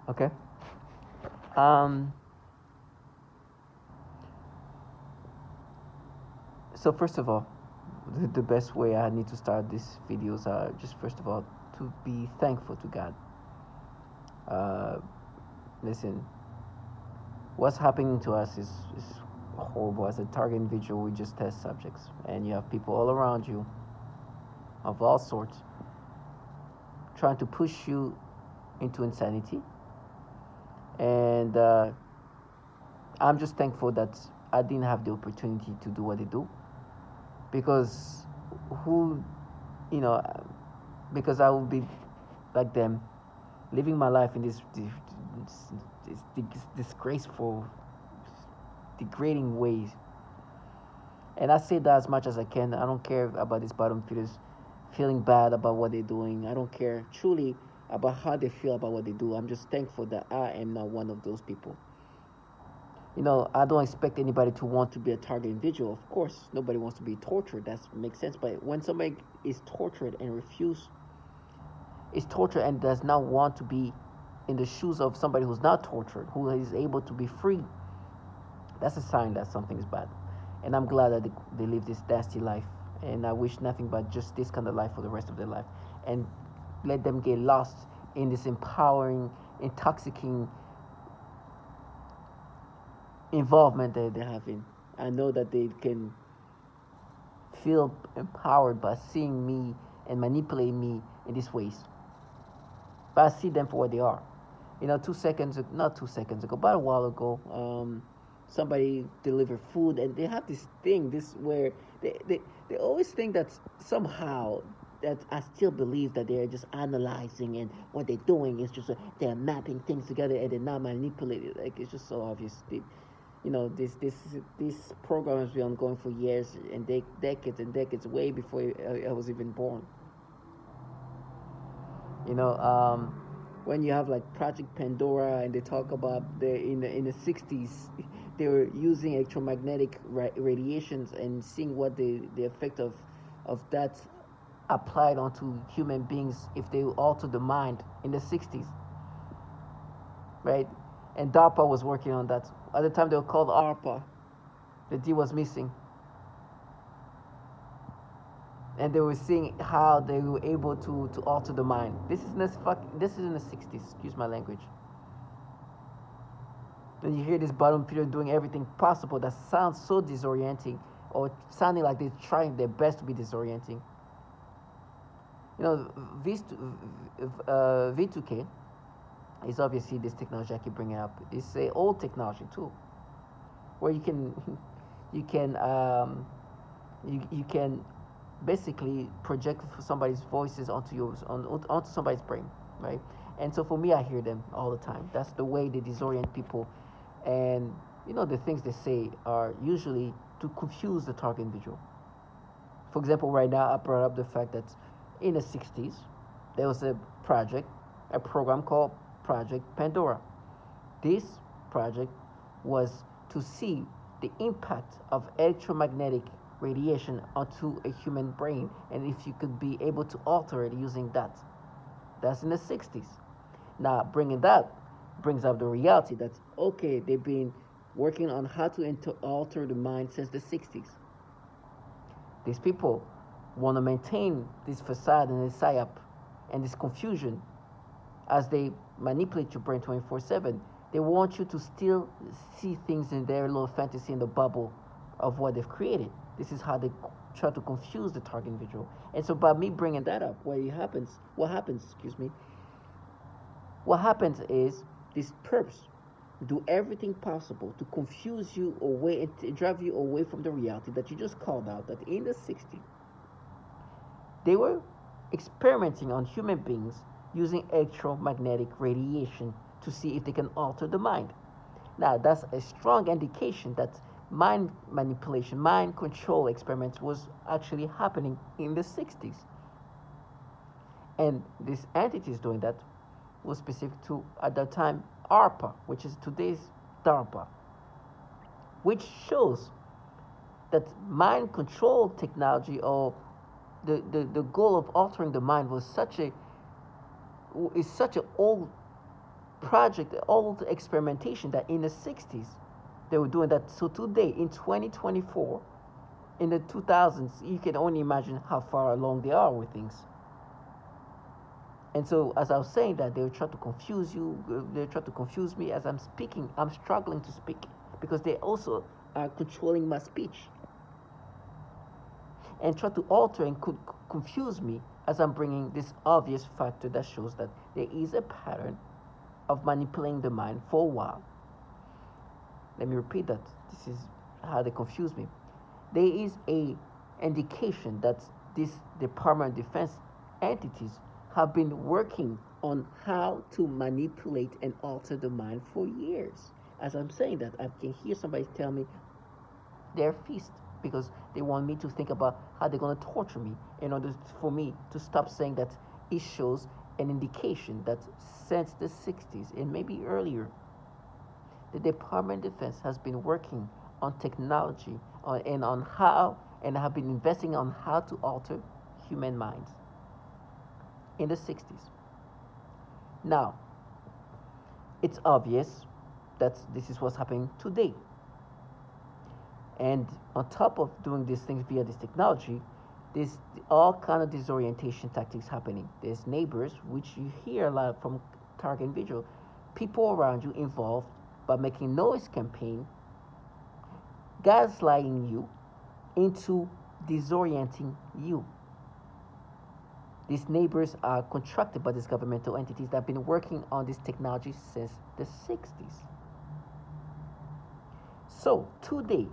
Okay. Um, so first of all, the best way I need to start these videos are just first of all to be thankful to God. Uh, Listen, what's happening to us is horrible. As a target individual, we just test subjects, and you have people all around you of all sorts trying to push you into insanity. And I'm just thankful that I didn't have the opportunity to do what they do because who, you know, because I would be like them, living my life in this disgraceful, degrading ways. And I say that as much as I can. I don't care about these bottom feeders feeling bad about what they're doing. I don't care truly about how they feel about what they do. I'm just thankful that I am not one of those people. I don't expect anybody to want to be a target individual. Of course, nobody wants to be tortured. That makes sense. But when somebody is tortured and is tortured and does not want to be in the shoes of somebody who's not tortured, who is able to be free, that's a sign that something is bad. And I'm glad that they live this nasty life. And I wish nothing but just this kind of life for the rest of their life. And let them get lost in this empowering, intoxicating involvement that they're having. I know that they can feel empowered by seeing me and manipulating me in these ways. But I see them for what they are. 2 seconds, not 2 seconds ago, about a while ago, somebody delivered food, and they have this thing, this where they always think that somehow that I still believe that they're just analyzing, and what they're doing is just they're mapping things together and they're not manipulating. Like, it's just so obvious. This program has been ongoing for years and decades and decades, way before I was even born. you know um, when you have like Project Pandora, and they talk about in the 60s they were using electromagnetic radiations and seeing what the effect of that applied onto human beings if they alter the mind in the 60s, right? And DARPA was working on that. At the time they were called ARPA. The D was missing. And they were seeing how they were able to alter the mind. This is in the 60s, excuse my language. Then you hear this bottom feeder doing everything possible that sounds so disorienting, or sounding like they're trying their best to be disorienting. V2K is obviously this technology I keep bringing up. It's a old technology too, where you can you can basically project somebody's voices onto somebody's brain, right? And so for me, I hear them all the time. That's the way they disorient people, and the things they say are usually to confuse the target individual. For example, right now I brought up the fact that in the 60s there was a program called Project Pandora. This project was to see the impact of electromagnetic radiation onto a human brain, and if you could be able to alter it using that. That's in the 60s. Now, bringing that brings up the reality that, okay, they've been working on how to alter the mind since the 60s. These people want to maintain this facade and this psyop and this confusion as they manipulate your brain 24/7. They want you to still see things in their little fantasy, in the bubble of what they've created. This is how they try to confuse the target individual. And so by me bringing that up, what happens is these perps do everything possible to confuse you away and to drive you away from the reality that you just called out, that in the 60s, they were experimenting on human beings using electromagnetic radiation to see if they can alter the mind. Now, that's a strong indication that mind manipulation, mind control experiments was actually happening in the 60s. And this entities doing that was specific to, at that time, ARPA, which is today's DARPA, which shows that mind control technology, or the goal of altering the mind, is such an old project, old experimentation that in the 60s they were doing that. So today, in 2024, in the 2000s, you can only imagine how far along they are with things. And so, as I was saying that, they will try to confuse you. They try to confuse me as I'm speaking. I'm struggling to speak because they also are controlling my speech and try to alter and confuse me as I'm bringing this obvious factor that shows that there is a pattern of manipulating the mind for a while. Let me repeat that. This is how they confuse me. There is a indication that these Department of Defense entities have been working on how to manipulate and alter the mind for years. As I'm saying that, I can hear somebody tell me they're feast because they want me to think about how they're going to torture me in order for me to stop saying that. It shows an indication that since the 60s and maybe earlier, the Department of Defense has been working on technology and on how, and have been investing on how to alter human minds in the 60s. Now, it's obvious that this is what's happening today. And on top of doing these things via this technology, there's all kind of disorientation tactics happening. There's neighbors, which you hear a lot from target individual, people around you involved by making noise campaign, gaslighting you into disorienting you. These neighbors are contracted by these governmental entities that have been working on this technology since the 60s. So today,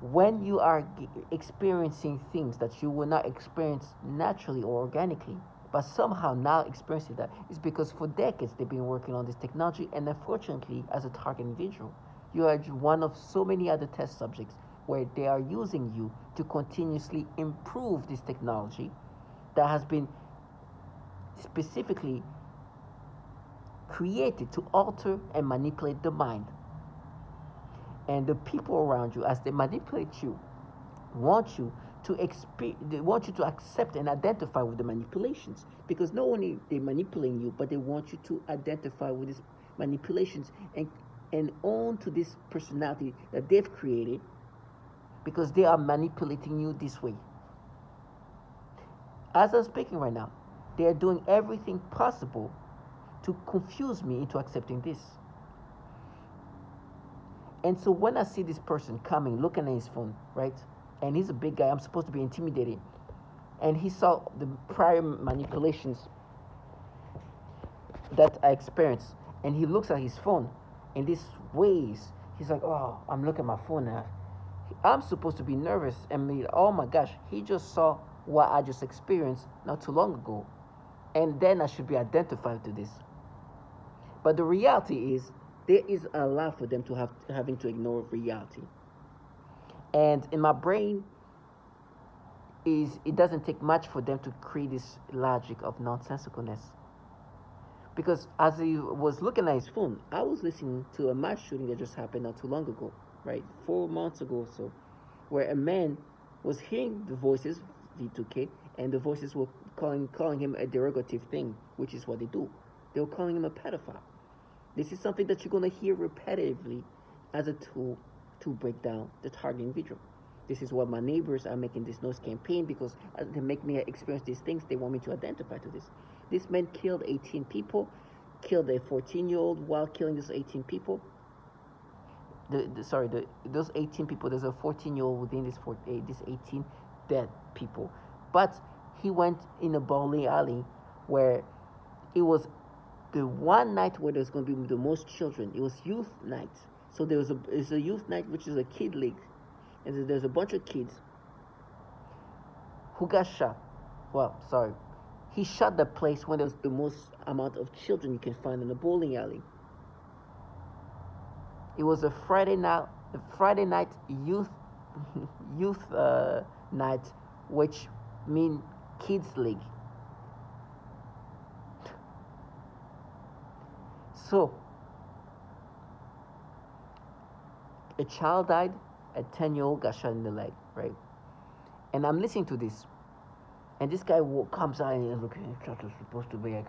when you are experiencing things that you will not experience naturally or organically, but somehow now experiencing that, is because for decades they've been working on this technology, and unfortunately, as a target individual, you are one of so many other test subjects where they are using you to continuously improve this technology that has been specifically created to alter and manipulate the mind. And the people around you, as they manipulate you, want you to they want you to accept and identify with the manipulations, because not only they manipulating you, but they want you to identify with these manipulations and own to this personality that they've created, because they are manipulating you this way. As I'm speaking right now, they are doing everything possible to confuse me into accepting this. And so when I see this person coming, looking at his phone, right? And he's a big guy, I'm supposed to be intimidated. And he saw the prior manipulations that I experienced. And he looks at his phone in these ways. He's like, oh, I'm looking at my phone now. I'm supposed to be nervous and be, oh my gosh, he just saw what I just experienced not too long ago. And then I should be identified to this. But the reality is, there is a lot for them to having to ignore reality. And in my brain, it doesn't take much for them to create this logic of nonsensicalness. Because as he was looking at his phone, I was listening to a mass shooting that just happened not too long ago, right? 4 months ago or so, where a man was hearing the voices, V2K, and the voices were calling him a derogative thing, which is what they do. They were calling him a pedophile. This is something that you're going to hear repetitively as a tool to break down the target individual. This is what my neighbors are making this noise campaign, because they make me experience these things. They want me to identify to this. This man killed 18 people, killed a 14-year-old while killing those 18 people. Those 18 people, there's a 14-year-old within this 18 dead people. But he went in a bowling alley where it was the one night where there's going to be the most children. It was youth night. So it's a youth night, which is a kid league. And there's a bunch of kids who got shot. He shot the place when there's the most amount of children you can find in a bowling alley. It was a Friday night youth night, which mean kids league. So, a child died, a 10-year-old got shot in the leg, right? And I'm listening to this, and this guy comes out and looks, it's supposed to be like,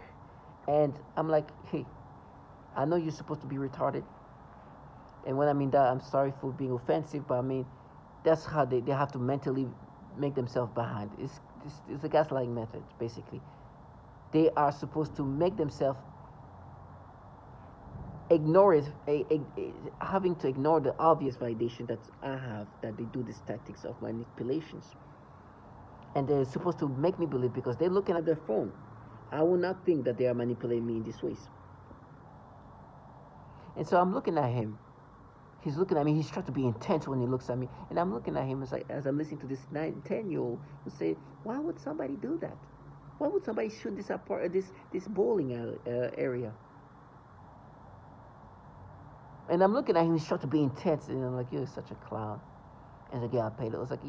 And I'm like, hey, I know you're supposed to be retarded. And when I mean that, I'm sorry for being offensive, but I mean, that's how they have to mentally make themselves behind. It's a gaslighting method, basically. They are supposed to make themselves ignore it, having to ignore the obvious validation that I have that they do these tactics of manipulations. And they're supposed to make me believe because they're looking at their phone. I will not think that they are manipulating me in these ways. And so I'm looking at him. He's looking at me. He's trying to be intense when he looks at me. And I'm looking at him as I'm listening to this 9, 10-year-old who say, why would somebody do that? Why would somebody shoot this bowling area? And I'm looking at him. He's trying to be intense. And I'm like, you're such a clown. And the guy paid it. I was like,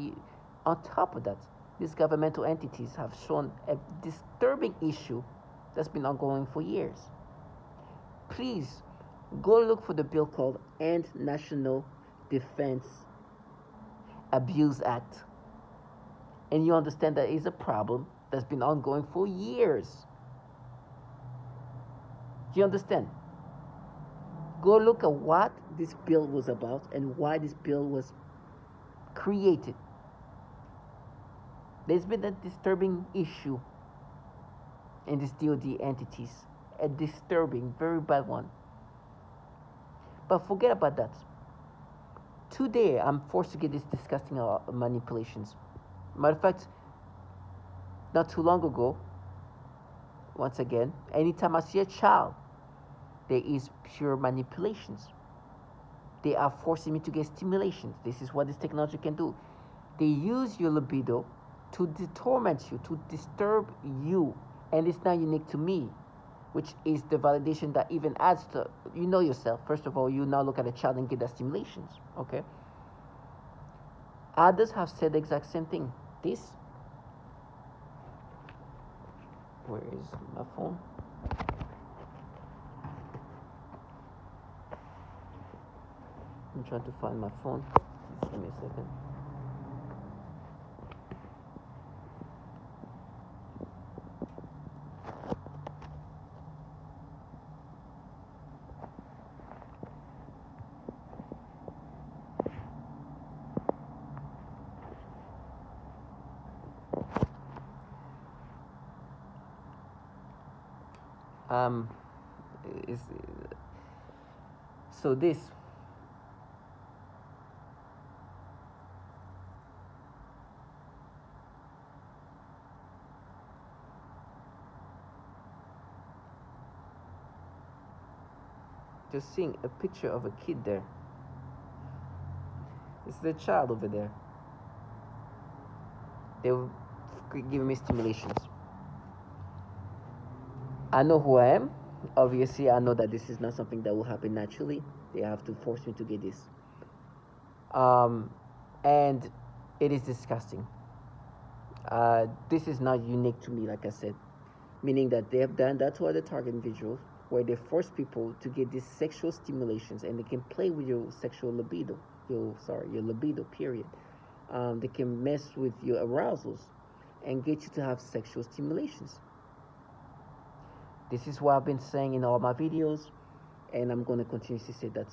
on top of that, these governmental entities have shown a disturbing issue that's been ongoing for years. Please go look for the bill called End National Defense Abuse Act. And you understand that is a problem that's been ongoing for years. Do you understand? Go look at what this bill was about and why this bill was created. There's been a disturbing issue in these DoD entities. A disturbing, very bad one. But forget about that. Today, I'm forced to get these disgusting manipulations. Matter of fact, not too long ago, once again, anytime I see a child, there is pure manipulations. They are forcing me to get stimulations. This is what this technology can do. They use your libido to torment you, to disturb you. And it's not unique to me, which is the validation that even adds to, you know yourself. First of all, you now look at a child and get that stimulations, okay? Others have said the exact same thing. Where is my phone? I'm trying to find my phone. Just give me a second. So this just seeing a picture of a kid there. It's the child over there. They were giving me stimulations. I know who I am. Obviously, I know that this is not something that will happen naturally. They have to force me to get this. And it is disgusting. This is not unique to me, like I said. Meaning that they have done that to other target individuals where they force people to get these sexual stimulations and they can play with your sexual libido. Your libido, period. They can mess with your arousals and get you to have sexual stimulations. This is what I've been saying in all my videos, and I'm going to continue to say that.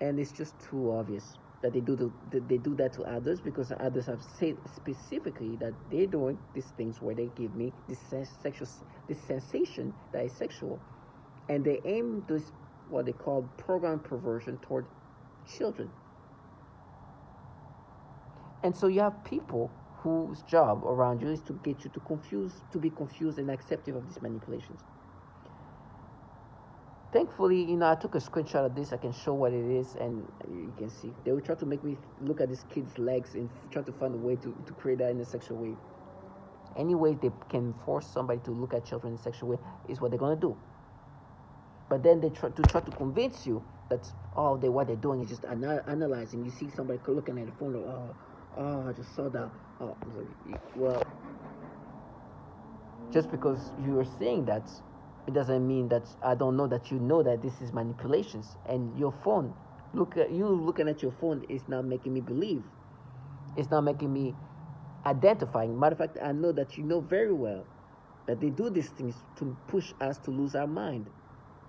And it's just too obvious that they do that to others, because others have said specifically that they're doing these things where they give me this sensation that is sexual, and they aim this what they call program perversion toward children. And so you have people whose job around you is to get you to be confused and acceptive of these manipulations. Thankfully, I took a screenshot of this. I can show what it is, and you can see. They will try to make me look at this kid's legs and try to find a way to create that in a sexual way. Any way they can force somebody to look at children in a sexual way is what they're going to do. But then they try to convince you that, what they're doing is just analyzing. You see somebody looking at the phone, like, I just saw that. Well, just because you are saying that, it doesn't mean that I don't know that you know that this is manipulations. And your phone, looking at your phone is not making me believe. It's not making me identifying. Matter of fact, I know that you know very well That they do these things to push us to lose our mind.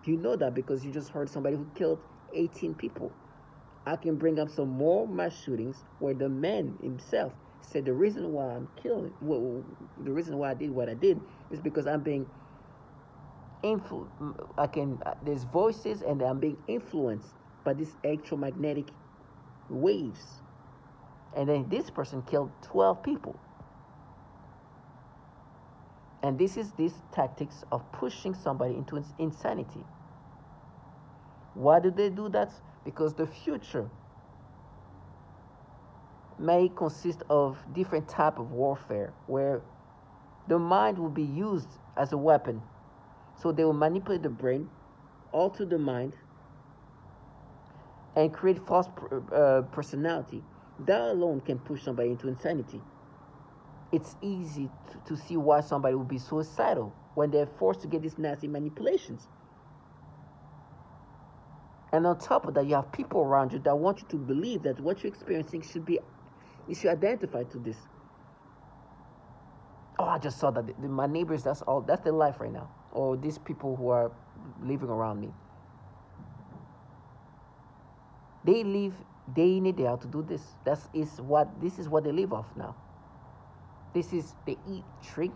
You know that because you just heard somebody who killed 18 people. I can bring up some more mass shootings where the man himself said the reason why I'm killing, well, the reason why I did what I did is because I'm being there's voices and I'm being influenced by these electromagnetic waves. And then this person killed 12 people. And this is these tactics of pushing somebody into insanity. Why do they do that? Because the future may consist of different type of warfare where the mind will be used as a weapon. So they will manipulate the brain, alter the mind, and create false personality. That alone can push somebody into insanity. It's easy to see why somebody would be suicidal when they're forced to get these nasty manipulations. And on top of that, you have people around you that want you to believe that what you're experiencing you should identify to this. Oh, I just saw that my neighbors, that's their life right now. Or these people who are living around me. They live day in and day out to do this. This is what they live off now. They eat, drink,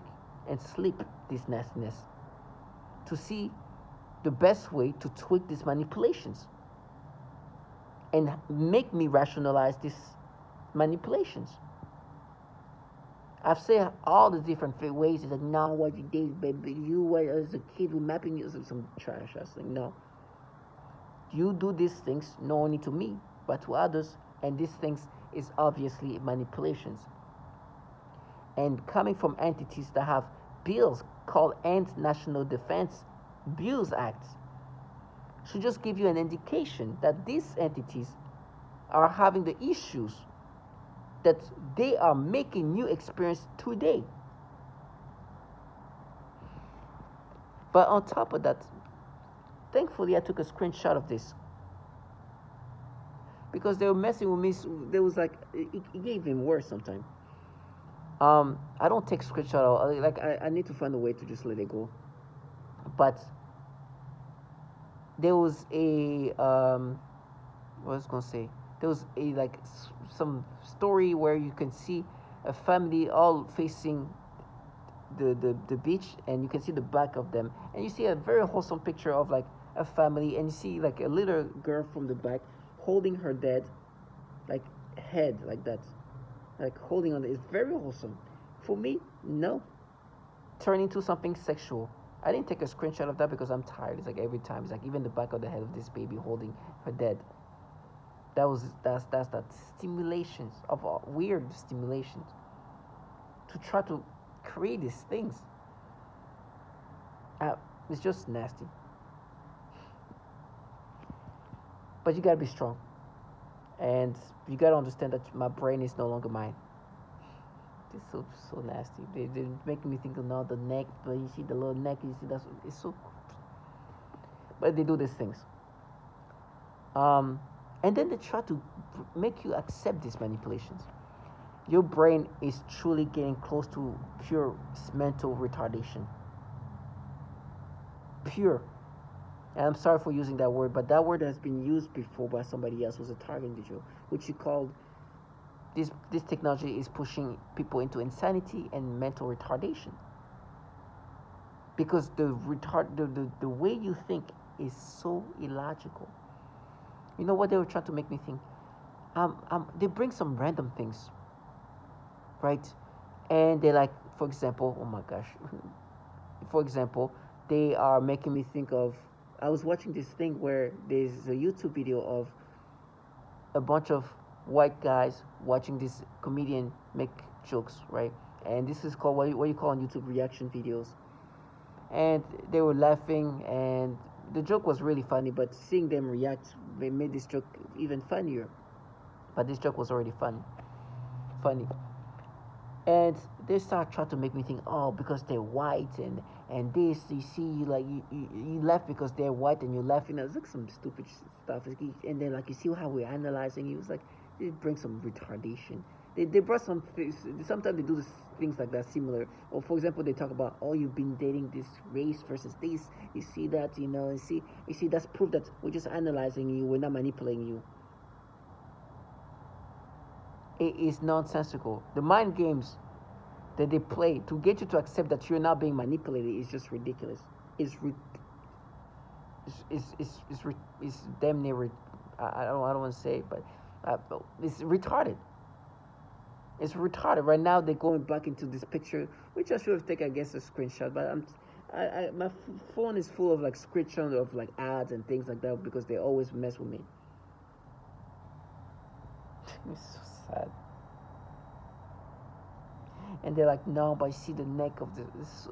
and sleep this nastiness to see the best way to tweak these manipulations and make me rationalize these manipulations. I've said all the different ways. It's like, no, what you did, baby, you were as a kid, we're mapping you some trash. I was like, no. You do these things not only to me, but to others, and these things is obviously manipulations. And coming from entities that have bills called Ant National Defense Bills Act should just give you an indication that these entities are having the issues that they are making you experience today. But on top of that, thankfully I took a screenshot of this because they were messing with me. There was like it gave even worse sometimes. I don't take screenshot. Like I need to find a way to just let it go. But there was a what was I gonna say? There was a like some story where you can see a family all facing the beach, and you can see the back of them, and you see a very wholesome picture of like a family, and you see like a little girl from the back holding her dad, like head like that, like holding on. It's very wholesome. For me, no. Turning to something sexual. I didn't take a screenshot of that because I'm tired. It's like every time. It's like even the back of the head of this baby holding her dad. That's that stimulations of weird stimulations to try to create these things. It's just nasty. But you gotta be strong, and you gotta understand that my brain is no longer mine. It's so nasty. They make me think of now the neck, but you see the little neck. You see it's so. But they do these things. And then they try to make you accept these manipulations. Your brain is truly getting close to pure mental retardation. Pure. And I'm sorry for using that word, but that word has been used before by somebody else who was a target individual, which he called this technology is pushing people into insanity and mental retardation. Because the way you think is so illogical. You know what they were trying to make me think? They bring some random things, right? And they like, for example, oh my gosh. For example, they are making me think of, I was watching this thing where there's a YouTube video of a bunch of white guys watching this comedian make jokes, right? And this is called what you call on YouTube reaction videos. And they were laughing, and the joke was really funny, but seeing them react made this joke even funnier. But this joke was already funny. And they start trying to make me think, oh, because they're white and this, you see, you laugh because they're white and you're laughing. It's like some stupid stuff. And then like you see how we're analyzing it. It was like it brings some retardation. They brought some things. Sometimes they do things like that similar. Or for example, they talk about, oh, you've been dating this race versus this. You see that, you see that's proof that we're just analyzing you. We're not manipulating you. It is nonsensical. The mind games that they play to get you to accept that you're not being manipulated is just ridiculous. It's it's damn near. I don't want to say it, but it's retarded. It's retarded. Right now they're going back into this picture, which I should have taken, I guess, a screenshot. But my phone is full of like screenshots of like ads and things like that because they always mess with me. It's so sad. And they're like, no, but I see the neck of the. It's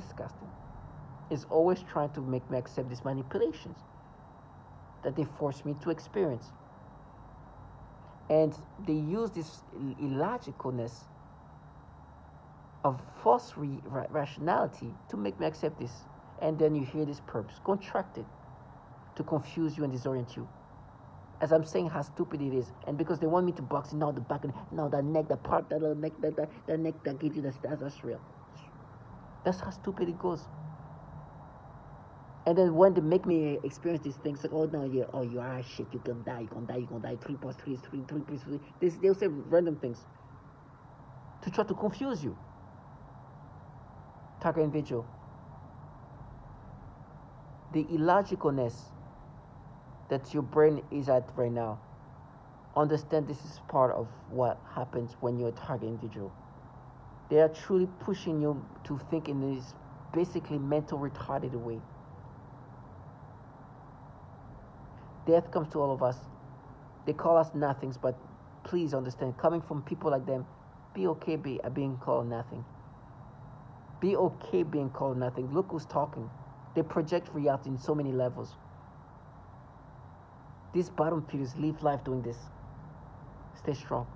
disgusting. It's always trying to make me accept these manipulations that they force me to experience. And they use this illogicalness of false rationality to make me accept this. And then you hear this purpose contracted to confuse you and disorient you. As I'm saying how stupid it is. And because they want me to box in all the back and no, that neck, the part, that little neck, that neck that gives you that's real. That's how stupid it goes. And then when they make me experience these things, like, oh no, you are shit, you're gonna die, 3 plus 3 is 3, 3 plus 3. They'll say random things to try to confuse you. Target individual. The illogicalness that your brain is at right now. Understand this is part of what happens when you're a target individual. They are truly pushing you to think in this basically mental retarded way. Death comes to all of us. They call us nothings, but please understand, coming from people like them, be okay being called nothing. Be okay being called nothing. Look who's talking. They project reality in so many levels. These bottom feeders live life doing this. Stay strong.